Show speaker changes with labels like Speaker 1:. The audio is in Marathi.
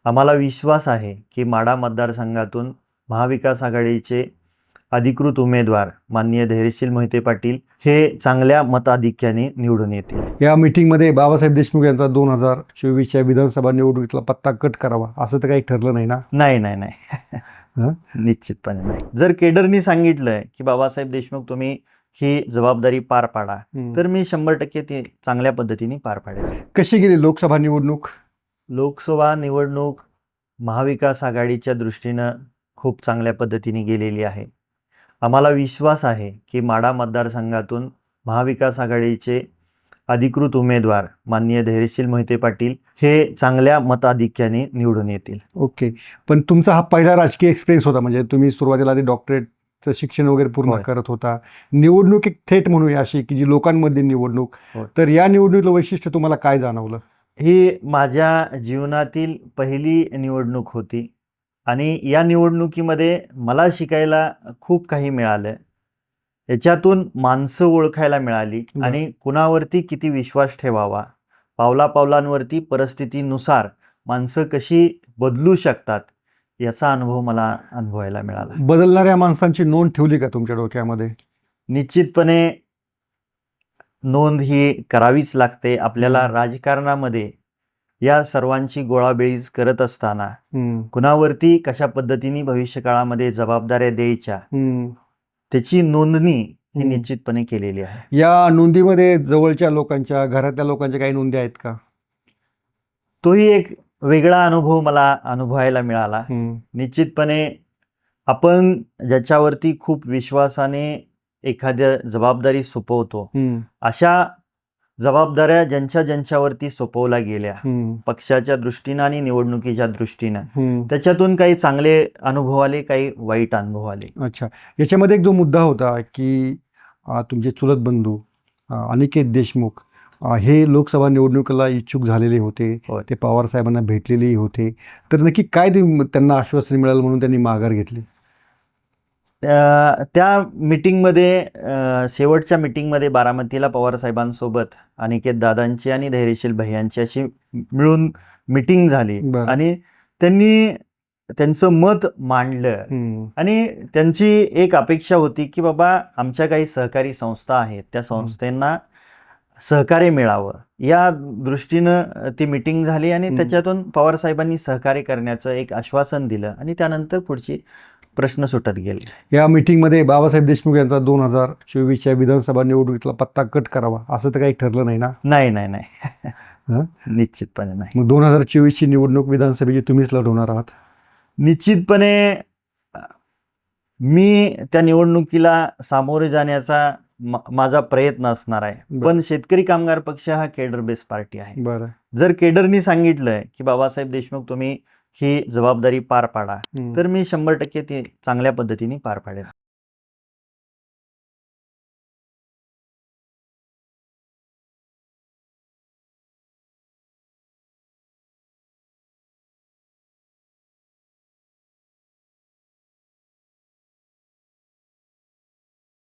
Speaker 1: आम्हाला विश्वास आहे की माढा मतदारसंघातून महाविकास आघाडीचे अधिकृत उमेदवार माननीय धैर्यशील मोहिते पाटील हे चांगल्या मताधिक्याने निवडून येतील.
Speaker 2: या मीटिंगमध्ये बाबासाहेब देशमुख यांचा 2024च्या विधानसभा निवडणुकीतला पत्ता कट करावा असं तर काही ठरलं नाही ना?
Speaker 1: नाही. निश्चितपणे नाही. जर केडरनी सांगितलंय की बाबासाहेब देशमुख तुम्ही ही जबाबदारी पार पाडा, तर मी 100% ती चांगल्या पद्धतीने पार पाडेल.
Speaker 2: कशी गेली लोकसभा निवडणूक?
Speaker 1: लोकसभा निवडणूक महाविकास आघाडीच्या दृष्टीनं खूप चांगल्या पद्धतीने गेलेली आहे. आम्हाला विश्वास आहे की माढा मतदारसंघातून महाविकास आघाडीचे अधिकृत उमेदवार माननीय धैर्यशील मोहिते पाटील हे चांगल्या मताधिक्याने निवडून येतील.
Speaker 2: ओके. पण तुमचा हा पहिला राजकीय एक्सपिरियन्स होता, म्हणजे तुम्ही सुरुवातीला आधी डॉक्टरेटचं शिक्षण वगैरे पूर्ण करत होता. निवडणूक एक थेट म्हणूया अशी की जी लोकांमध्ये निवडणूक, तर या निवडणुकीचं वैशिष्ट्य तुम्हाला काय जाणवलं?
Speaker 1: ही माझ्या जीवनातील पहिली निवडणूक होती आणि या निवडणुकीमध्ये मला शिकायला खूप काही मिळालं. याच्यातून माणसं ओळखायला मिळाली आणि कुणावरती किती विश्वास ठेवावा, पावला पावलांवरती परिस्थितीनुसार माणसं कशी बदलू शकतात याचा अनुभव मला अनुभवायला मिळाला.
Speaker 2: बदलणाऱ्या माणसांची नोंद ठेवली का तुमच्या डोक्यामध्ये?
Speaker 1: निश्चितपणे नोंद ही करावीच लागते. आपल्याला राजकारणामध्ये या सर्वांची गोळाबेळीज करत असताना कुणावरती कशा पद्धतीने भविष्यकाळामध्ये जबाबदाऱ्या द्यायच्या त्याची नोंदणी ही निश्चितपणे केलेली आहे.
Speaker 2: या नोंदीमध्ये जवळच्या लोकांच्या, घरातल्या लोकांच्या काही नोंदी आहेत का?
Speaker 1: तोही एक वेगळा अनुभव मला अनुभवायला मिळाला. निश्चितपणे आपण ज्याच्यावरती खूप विश्वासाने एखाद्या जबाबदारी सोपवतो, अशा जबाबदाऱ्या ज्यांच्यावरती सोपवल्या गेल्या पक्षाच्या दृष्टीनं आणि निवडणुकीच्या दृष्टीनं, त्याच्यातून काही चांगले अनुभव आले, काही वाईट अनुभव आले.
Speaker 2: अच्छा. याच्यामध्ये एक जो मुद्दा होता की तुमचे चुलत बंधू अनिकेत देशमुख हे लोकसभा निवडणुकीला इच्छुक झालेले होते, ते पवार साहेबांना भेटलेलेही होते, तर नक्की काय त्यांना आश्वासन मिळालं म्हणून त्यांनी माघार घेतली?
Speaker 1: त्या मीटिंगमध्ये, शेवटच्या मीटिंगमध्ये बारामतीला पवार साहेबांसोबत अनिकेत दादांची आणि धैर्यशील भैयांची अशी मिळून मीटिंग झाली आणि त्यांनी त्यांचं मत मांडलं आणि त्यांची एक अपेक्षा होती की बाबा आमच्या काही सहकारी संस्था आहेत, त्या संस्थांना सहकार्य मिळावं या दृष्टीनं ती मीटिंग झाली आणि त्याच्यातून पवार साहेबांनी सहकार्य करण्याचं एक आश्वासन दिलं आणि त्यानंतर पुढची प्रश्न सुटत गेले.
Speaker 2: या मीटिंगमध्ये बाबासाहेब देशमुख यांचा 2024च्या विधानसभा निवडणुकीतला पत्ता कट करावा असं तर काही ठरलं नाही ना?
Speaker 1: नाही. निश्चितपणे नाही.
Speaker 2: मग 2024ची निवडणूक विधानसभेची तुम्हीच लढवणार आहात?
Speaker 1: निश्चितपणे मी त्या निवडणुकीला सामोरे जाण्याचा माझा प्रयत्न असणार आहे, पण शेतकरी कामगार पक्ष हा केडर बेस पार्टी आहे.
Speaker 2: बरं.
Speaker 1: जर केडरनी सांगितलंय की बाबासाहेब देशमुख तुम्ही ही जबाबदारी पार पाडा, तर मी 100% ती चांगल्या पद्धतीने पार पाडेल.